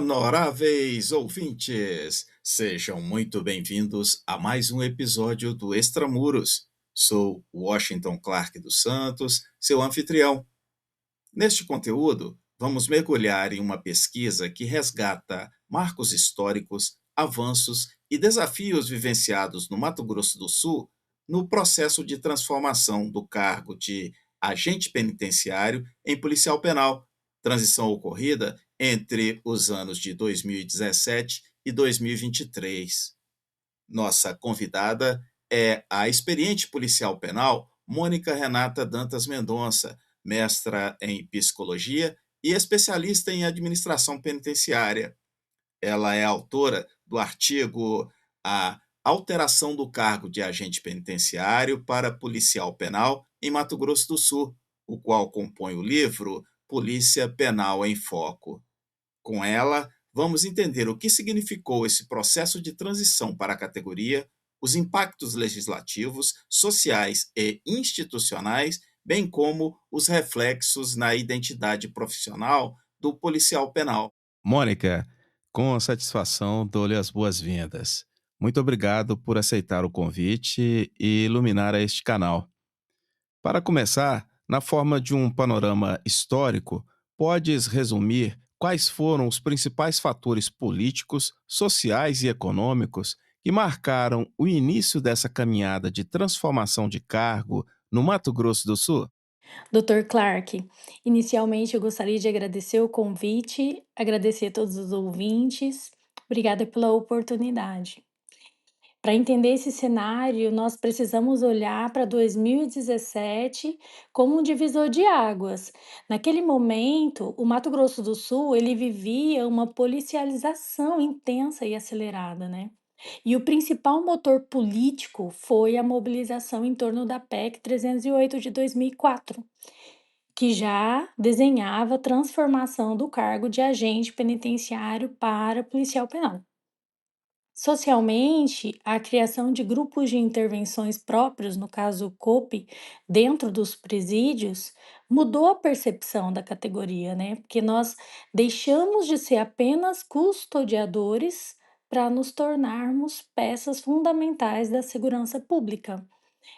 Honoráveis ouvintes, sejam muito bem-vindos a mais um episódio do Extramuros. Sou Washington Clark dos Santos, seu anfitrião. Neste conteúdo, vamos mergulhar em uma pesquisa que resgata marcos históricos, avanços e desafios vivenciados no Mato Grosso do Sul no processo de transformação do cargo de agente penitenciário em policial penal, transição ocorrida entre os anos de 2017 e 2023. Nossa convidada é a experiente policial penal Mônica Renata Dantas Mendonça, mestra em psicologia e especialista em administração penitenciária. Ela é autora do artigo A Alteração do Cargo de Agente Penitenciário para Policial Penal em Mato Grosso do Sul, o qual compõe o livro Polícia Penal em Foco. Com ela, vamos entender o que significou esse processo de transição para a categoria, os impactos legislativos, sociais e institucionais, bem como os reflexos na identidade profissional do policial penal. Mônica, com satisfação dou-lhe as boas-vindas. Muito obrigado por aceitar o convite e iluminar este canal. Para começar, na forma de um panorama histórico, podes resumir quais foram os principais fatores políticos, sociais e econômicos que marcaram o início dessa caminhada de transformação de cargo no Mato Grosso do Sul? Dr. Clark, inicialmente eu gostaria de agradecer o convite, agradecer a todos os ouvintes. Obrigada pela oportunidade. Para entender esse cenário, nós precisamos olhar para 2017 como um divisor de águas. Naquele momento, o Mato Grosso do Sul, ele vivia uma policialização intensa e acelerada, né? E o principal motor político foi a mobilização em torno da PEC 308 de 2004, que já desenhava a transformação do cargo de agente penitenciário para policial penal. Socialmente, a criação de grupos de intervenções próprios, no caso COP, dentro dos presídios, mudou a percepção da categoria, né? Porque nós deixamos de ser apenas custodiadores para nos tornarmos peças fundamentais da segurança pública.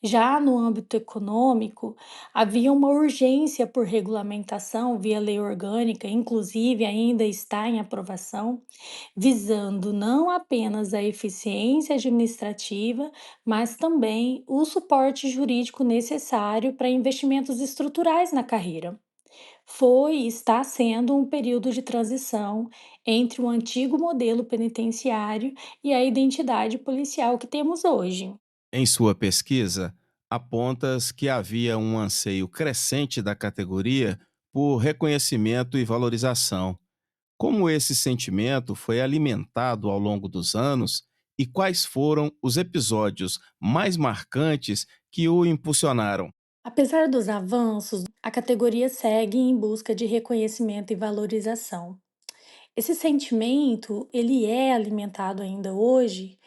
Já no âmbito econômico, havia uma urgência por regulamentação via lei orgânica, inclusive ainda está em aprovação, visando não apenas a eficiência administrativa, mas também o suporte jurídico necessário para investimentos estruturais na carreira. Foi e está sendo um período de transição entre o antigo modelo penitenciário e a identidade policial que temos hoje. Em sua pesquisa, apontas que havia um anseio crescente da categoria por reconhecimento e valorização. Como esse sentimento foi alimentado ao longo dos anos e quais foram os episódios mais marcantes que o impulsionaram? Apesar dos avanços, a categoria segue em busca de reconhecimento e valorização. Esse sentimento, ele é alimentado ainda hoje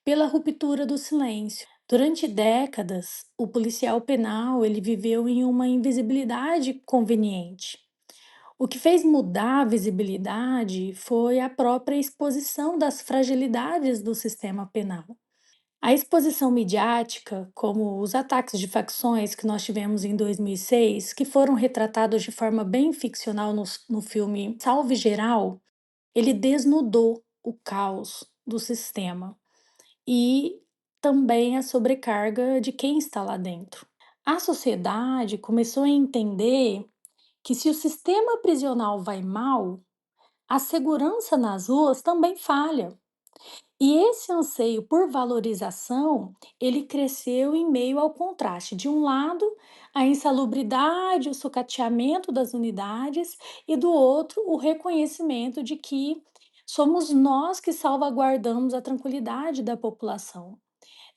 pela ruptura do silêncio. Durante décadas, o policial penal, ele viveu em uma invisibilidade conveniente. O que fez mudar a visibilidade foi a própria exposição das fragilidades do sistema penal. A exposição midiática, como os ataques de facções que nós tivemos em 2006, que foram retratados de forma bem ficcional no filme Salve Geral, ele desnudou o caos do sistema e também a sobrecarga de quem está lá dentro. A sociedade começou a entender que se o sistema prisional vai mal, a segurança nas ruas também falha. E esse anseio por valorização, ele cresceu em meio ao contraste. De um lado, a insalubridade, o sucateamento das unidades, e do outro, o reconhecimento de que somos nós que salvaguardamos a tranquilidade da população.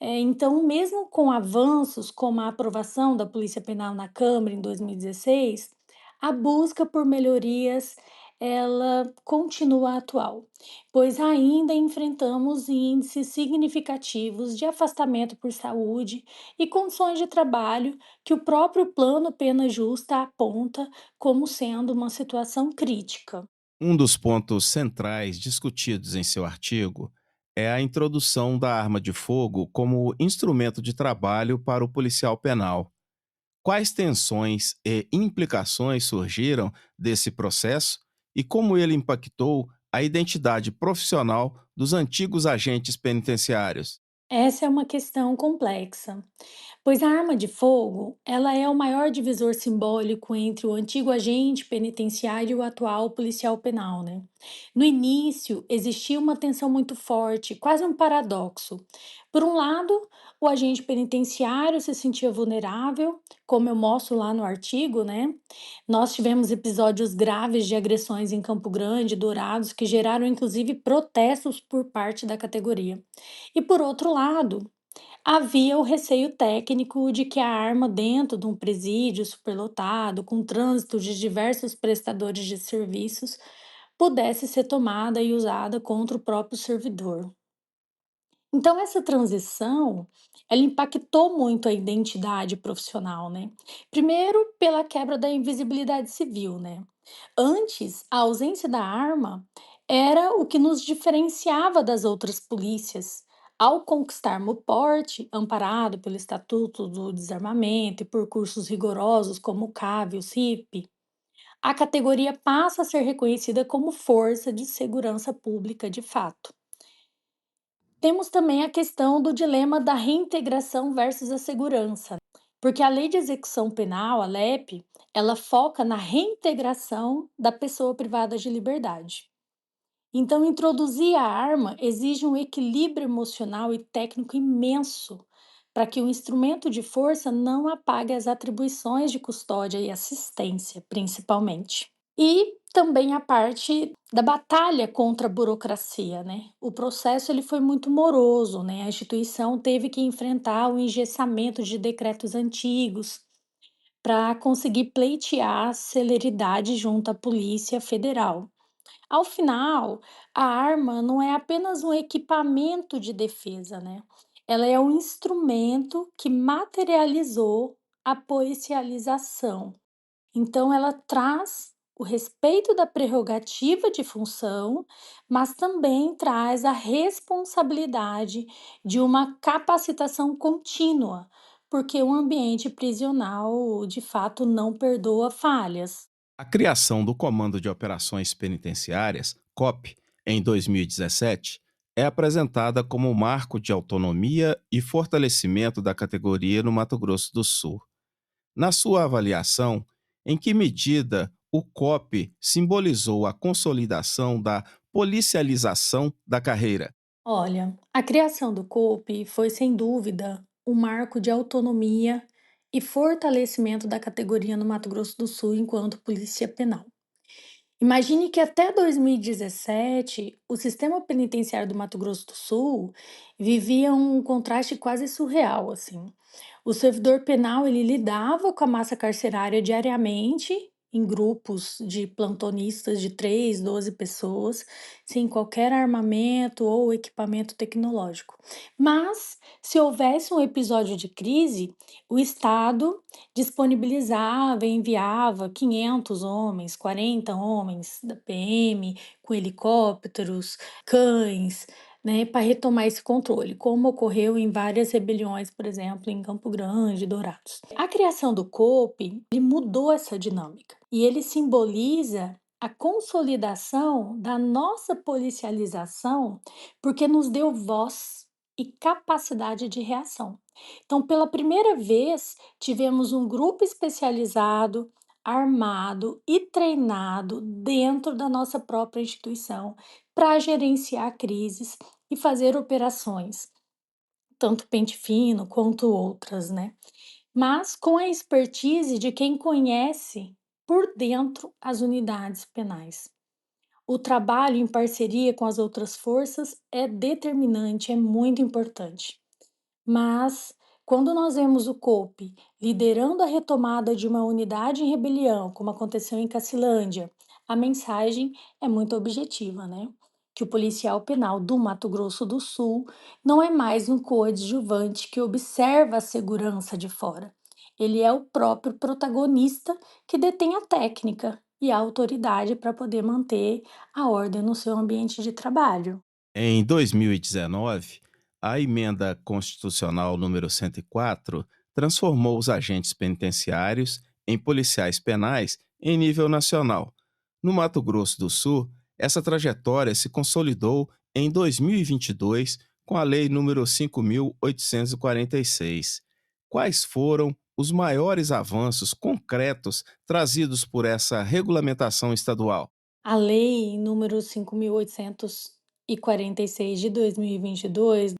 Então, mesmo com avanços como a aprovação da Polícia Penal na Câmara em 2016, a busca por melhorias ela continua atual, pois ainda enfrentamos índices significativos de afastamento por saúde e condições de trabalho que o próprio Plano Pena Justa aponta como sendo uma situação crítica. Um dos pontos centrais discutidos em seu artigo é a introdução da arma de fogo como instrumento de trabalho para o policial penal. Quais tensões e implicações surgiram desse processo e como ele impactou a identidade profissional dos antigos agentes penitenciários? Essa é uma questão complexa. Pois a arma de fogo, ela é o maior divisor simbólico entre o antigo agente penitenciário e o atual policial penal, né? No início, existia uma tensão muito forte, quase um paradoxo. Por um lado, o agente penitenciário se sentia vulnerável, como eu mostro lá no artigo, né? Nós tivemos episódios graves de agressões em Campo Grande, Dourados, que geraram inclusive protestos por parte da categoria. E por outro lado, havia o receio técnico de que a arma dentro de um presídio superlotado, com trânsito de diversos prestadores de serviços, pudesse ser tomada e usada contra o próprio servidor. Então essa transição, ela impactou muito a identidade profissional, né? Primeiro, pela quebra da invisibilidade civil, né? Antes, a ausência da arma era o que nos diferenciava das outras polícias. Ao conquistarmos o porte, amparado pelo Estatuto do Desarmamento e por cursos rigorosos como o CAV e o CIP, a categoria passa a ser reconhecida como força de segurança pública de fato. Temos também a questão do dilema da reintegração versus a segurança, porque a Lei de Execução Penal, a LEP, ela foca na reintegração da pessoa privada de liberdade. Então, introduzir a arma exige um equilíbrio emocional e técnico imenso para que o instrumento de força não apague as atribuições de custódia e assistência, principalmente. E também a parte da batalha contra a burocracia, né? O processo ele foi muito moroso, né? A instituição teve que enfrentar o engessamento de decretos antigos para conseguir pleitear celeridade junto à Polícia Federal. Ao final, a arma não é apenas um equipamento de defesa, né? Ela é um instrumento que materializou a policialização. Então, ela traz o respeito da prerrogativa de função, mas também traz a responsabilidade de uma capacitação contínua, porque o ambiente prisional de fato não perdoa falhas. A criação do Comando de Operações Penitenciárias, COP, em 2017, é apresentada como um marco de autonomia e fortalecimento da categoria no Mato Grosso do Sul. Na sua avaliação, em que medida o COP simbolizou a consolidação da policialização da carreira? Olha, a criação do COP foi sem dúvida um marco de autonomia e fortalecimento da categoria no Mato Grosso do Sul enquanto polícia penal. Imagine que até 2017, o sistema penitenciário do Mato Grosso do Sul vivia um contraste quase surreal, assim. O servidor penal, ele lidava com a massa carcerária diariamente, em grupos de plantonistas de 3, 12 pessoas, sem qualquer armamento ou equipamento tecnológico. Mas, se houvesse um episódio de crise, o Estado disponibilizava e enviava 500 homens, 40 homens da PM, com helicópteros, cães, né, para retomar esse controle, como ocorreu em várias rebeliões, por exemplo, em Campo Grande, Dourados. A criação do COP, ele mudou essa dinâmica e ele simboliza a consolidação da nossa policialização, porque nos deu voz e capacidade de reação. Então, pela primeira vez, tivemos um grupo especializado, armado e treinado dentro da nossa própria instituição para gerenciar crises e fazer operações, tanto pente fino quanto outras, né? Mas com a expertise de quem conhece por dentro as unidades penais. O trabalho em parceria com as outras forças é determinante, é muito importante. Mas, quando nós vemos o COP liderando a retomada de uma unidade em rebelião, como aconteceu em Cacilândia, a mensagem é muito objetiva, né? Que o policial penal do Mato Grosso do Sul não é mais um coadjuvante que observa a segurança de fora. Ele é o próprio protagonista que detém a técnica e a autoridade para poder manter a ordem no seu ambiente de trabalho. Em 2019, a emenda constitucional número 104 transformou os agentes penitenciários em policiais penais em nível nacional. No Mato Grosso do Sul, essa trajetória se consolidou em 2022 com a Lei número 5.846. Quais foram os maiores avanços concretos trazidos por essa regulamentação estadual? A lei número 5.846 de 2022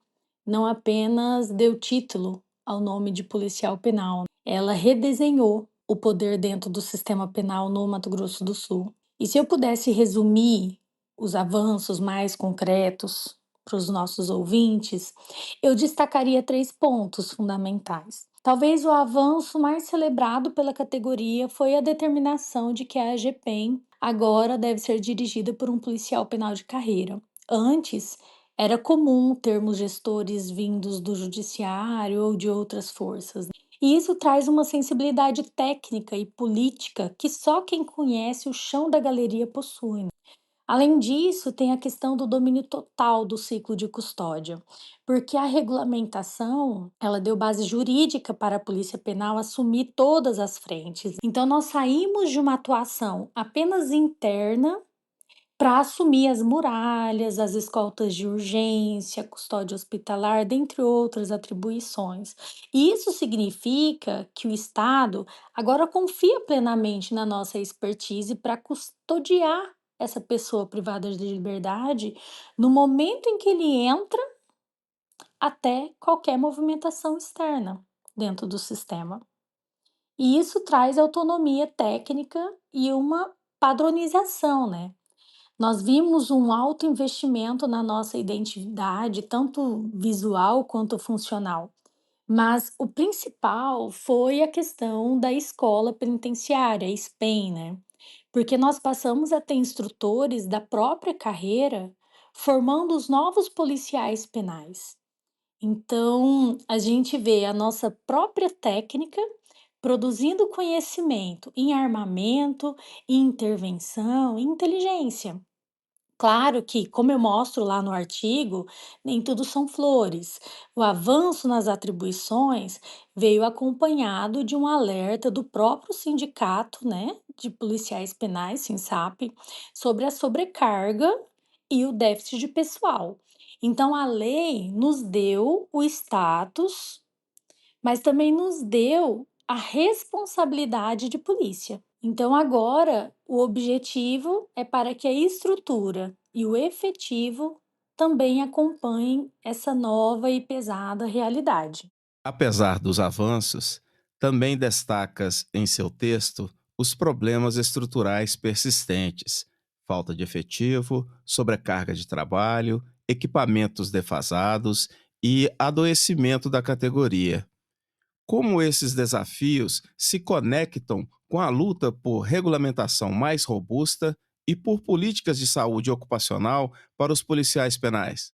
não apenas deu título ao nome de policial penal, ela redesenhou o poder dentro do sistema penal no Mato Grosso do Sul. E se eu pudesse resumir os avanços mais concretos para os nossos ouvintes, eu destacaria três pontos fundamentais. Talvez o avanço mais celebrado pela categoria foi a determinação de que a AGPEM agora deve ser dirigida por um policial penal de carreira. Antes, era comum termos gestores vindos do judiciário ou de outras forças. E isso traz uma sensibilidade técnica e política que só quem conhece o chão da galeria possui. Além disso, tem a questão do domínio total do ciclo de custódia, porque a regulamentação, ela deu base jurídica para a Polícia Penal assumir todas as frentes. Então nós saímos de uma atuação apenas interna para assumir as muralhas, as escoltas de urgência, custódia hospitalar, dentre outras atribuições. E isso significa que o Estado agora confia plenamente na nossa expertise para custodiar essa pessoa privada de liberdade no momento em que ele entra até qualquer movimentação externa dentro do sistema. E isso traz autonomia técnica e uma padronização, né? Nós vimos um alto investimento na nossa identidade, tanto visual quanto funcional. Mas o principal foi a questão da escola penitenciária, SPEM, né? Porque nós passamos a ter instrutores da própria carreira formando os novos policiais penais. Então, a gente vê a nossa própria técnica produzindo conhecimento em armamento, em intervenção, em inteligência. Claro que, como eu mostro lá no artigo, nem tudo são flores. O avanço nas atribuições veio acompanhado de um alerta do próprio sindicato, né, de policiais penais, SINSAP, sobre a sobrecarga e o déficit de pessoal. Então, a lei nos deu o status, mas também nos deu a responsabilidade de polícia. Então, agora, o objetivo é para que a estrutura e o efetivo também acompanhem essa nova e pesada realidade. Apesar dos avanços, também destacas em seu texto os problemas estruturais persistentes: falta de efetivo, sobrecarga de trabalho, equipamentos defasados e adoecimento da categoria. Como esses desafios se conectam com a luta por regulamentação mais robusta e por políticas de saúde ocupacional para os policiais penais?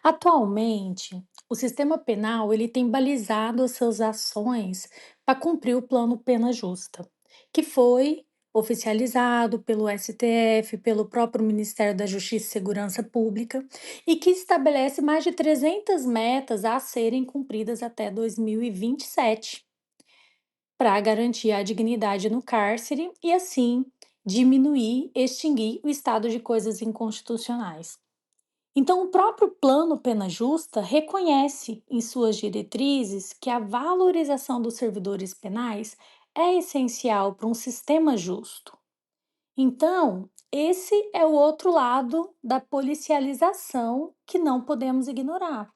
Atualmente, o sistema penal ele tem balizado as suas ações para cumprir o plano Pena Justa, que foi oficializado pelo STF, pelo próprio Ministério da Justiça e Segurança Pública, e que estabelece mais de 300 metas a serem cumpridas até 2027, para garantir a dignidade no cárcere e, assim, diminuir, extinguir o estado de coisas inconstitucionais. Então, o próprio Plano Pena Justa reconhece em suas diretrizes que a valorização dos servidores penais é essencial para um sistema justo. Então, esse é o outro lado da policialização que não podemos ignorar.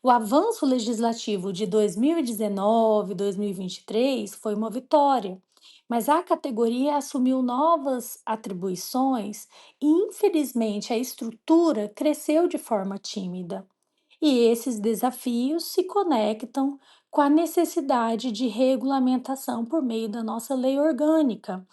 O avanço legislativo de 2019, 2023 foi uma vitória, mas a categoria assumiu novas atribuições e, infelizmente, a estrutura cresceu de forma tímida. E esses desafios se conectam com a necessidade de regulamentação por meio da nossa lei orgânica,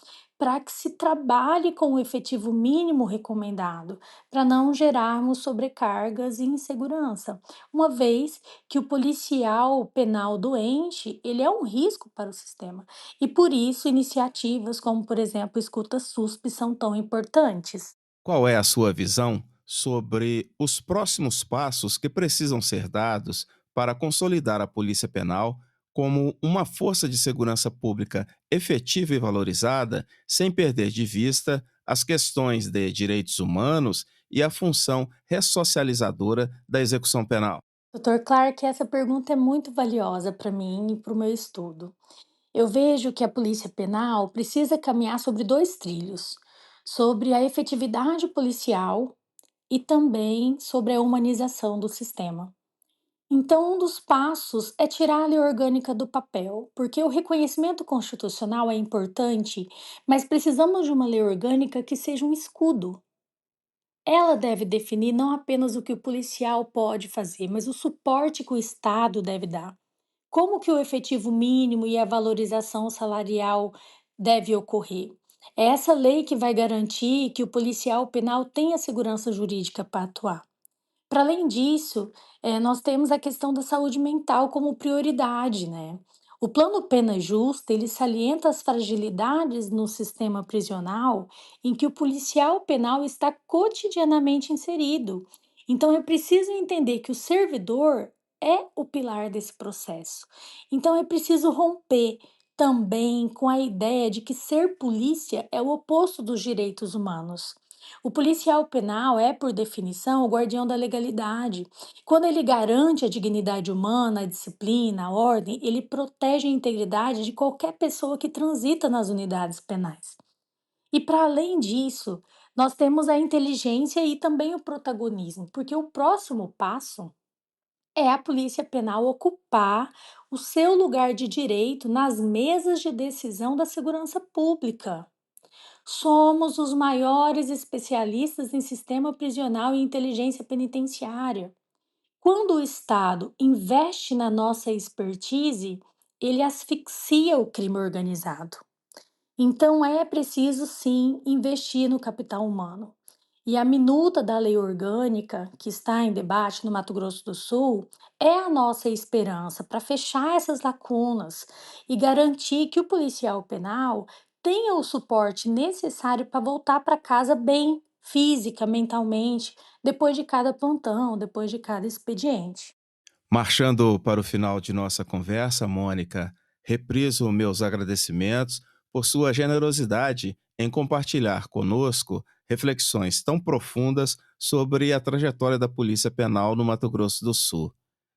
para que se trabalhe com o efetivo mínimo recomendado, para não gerarmos sobrecargas e insegurança, uma vez que o policial penal doente, ele é um risco para o sistema. E por isso iniciativas como, por exemplo, escuta SUSP são tão importantes. Qual é a sua visão sobre os próximos passos que precisam ser dados para consolidar a Polícia Penal como uma força de segurança pública efetiva e valorizada, sem perder de vista as questões de direitos humanos e a função ressocializadora da execução penal? Doutor Clark, essa pergunta é muito valiosa para mim e para o meu estudo. Eu vejo que a polícia penal precisa caminhar sobre dois trilhos: sobre a efetividade policial e também sobre a humanização do sistema. Então, um dos passos é tirar a lei orgânica do papel, porque o reconhecimento constitucional é importante, mas precisamos de uma lei orgânica que seja um escudo. Ela deve definir não apenas o que o policial pode fazer, mas o suporte que o Estado deve dar. Como que o efetivo mínimo e a valorização salarial deve ocorrer? É essa lei que vai garantir que o policial penal tenha segurança jurídica para atuar. Para além disso, nós temos a questão da saúde mental como prioridade, né? O plano Pena Justa, ele salienta as fragilidades no sistema prisional em que o policial penal está cotidianamente inserido. Então é preciso entender que o servidor é o pilar desse processo. Então é preciso romper também com a ideia de que ser polícia é o oposto dos direitos humanos. O policial penal é, por definição, o guardião da legalidade. Quando ele garante a dignidade humana, a disciplina, a ordem, ele protege a integridade de qualquer pessoa que transita nas unidades penais. E para além disso, nós temos a inteligência e também o protagonismo, porque o próximo passo é a polícia penal ocupar o seu lugar de direito nas mesas de decisão da segurança pública. Somos os maiores especialistas em sistema prisional e inteligência penitenciária. Quando o Estado investe na nossa expertise, ele asfixia o crime organizado. Então é preciso sim investir no capital humano. E a minuta da lei orgânica, que está em debate no Mato Grosso do Sul, é a nossa esperança para fechar essas lacunas e garantir que o policial penal tenha o suporte necessário para voltar para casa bem, física, mentalmente, depois de cada plantão, depois de cada expediente. Marchando para o final de nossa conversa, Mônica, repriso meus agradecimentos por sua generosidade em compartilhar conosco reflexões tão profundas sobre a trajetória da Polícia Penal no Mato Grosso do Sul.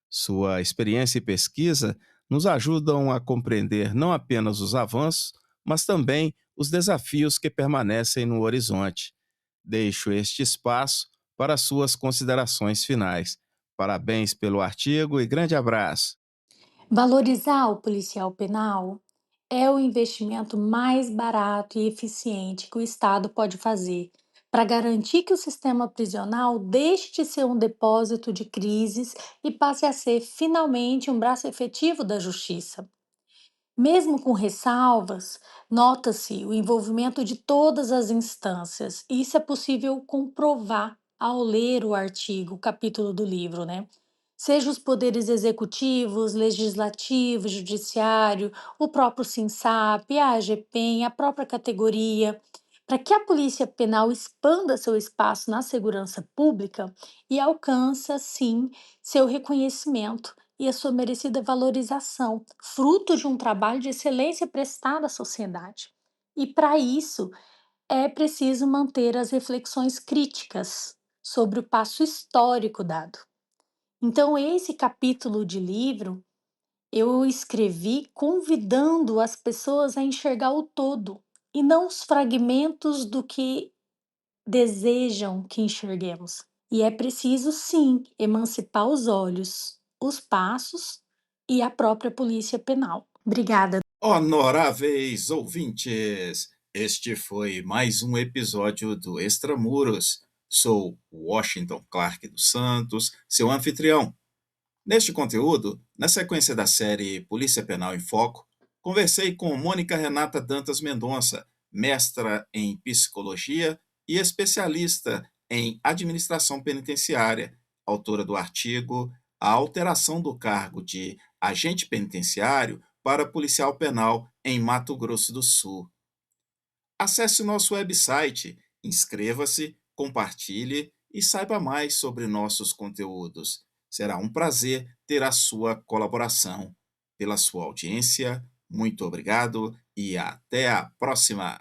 Sua experiência e pesquisa nos ajudam a compreender não apenas os avanços, mas também os desafios que permanecem no horizonte. Deixo este espaço para suas considerações finais. Parabéns pelo artigo e grande abraço. Valorizar o policial penal é o investimento mais barato e eficiente que o Estado pode fazer para garantir que o sistema prisional deixe de ser um depósito de crises e passe a ser finalmente um braço efetivo da justiça. Mesmo com ressalvas, nota-se o envolvimento de todas as instâncias. E isso é possível comprovar ao ler o artigo, o capítulo do livro, né? Seja os poderes executivos, legislativo, judiciário, o próprio SINSAP, a AGPEM, a própria categoria, para que a Polícia Penal expanda seu espaço na segurança pública e alcança, sim, seu reconhecimento e a sua merecida valorização, fruto de um trabalho de excelência prestado à sociedade. E para isso é preciso manter as reflexões críticas sobre o passo histórico dado. Então, esse capítulo de livro eu escrevi convidando as pessoas a enxergar o todo e não os fragmentos do que desejam que enxerguemos. E é preciso, sim, emancipar os olhos, os passos e a própria polícia penal. Obrigada. Honoráveis ouvintes, este foi mais um episódio do Extramuros. Sou Washington Clark dos Santos, seu anfitrião. Neste conteúdo, na sequência da série Polícia Penal em Foco, conversei com Mônica Renata Dantas Mendonça, mestra em psicologia e especialista em administração penitenciária, autora do artigo A Alteração do Cargo de Agente Penitenciário para Policial Penal em Mato Grosso do Sul. Acesse nosso website, inscreva-se, compartilhe e saiba mais sobre nossos conteúdos. Será um prazer ter a sua colaboração. Pela sua audiência, muito obrigado e até a próxima!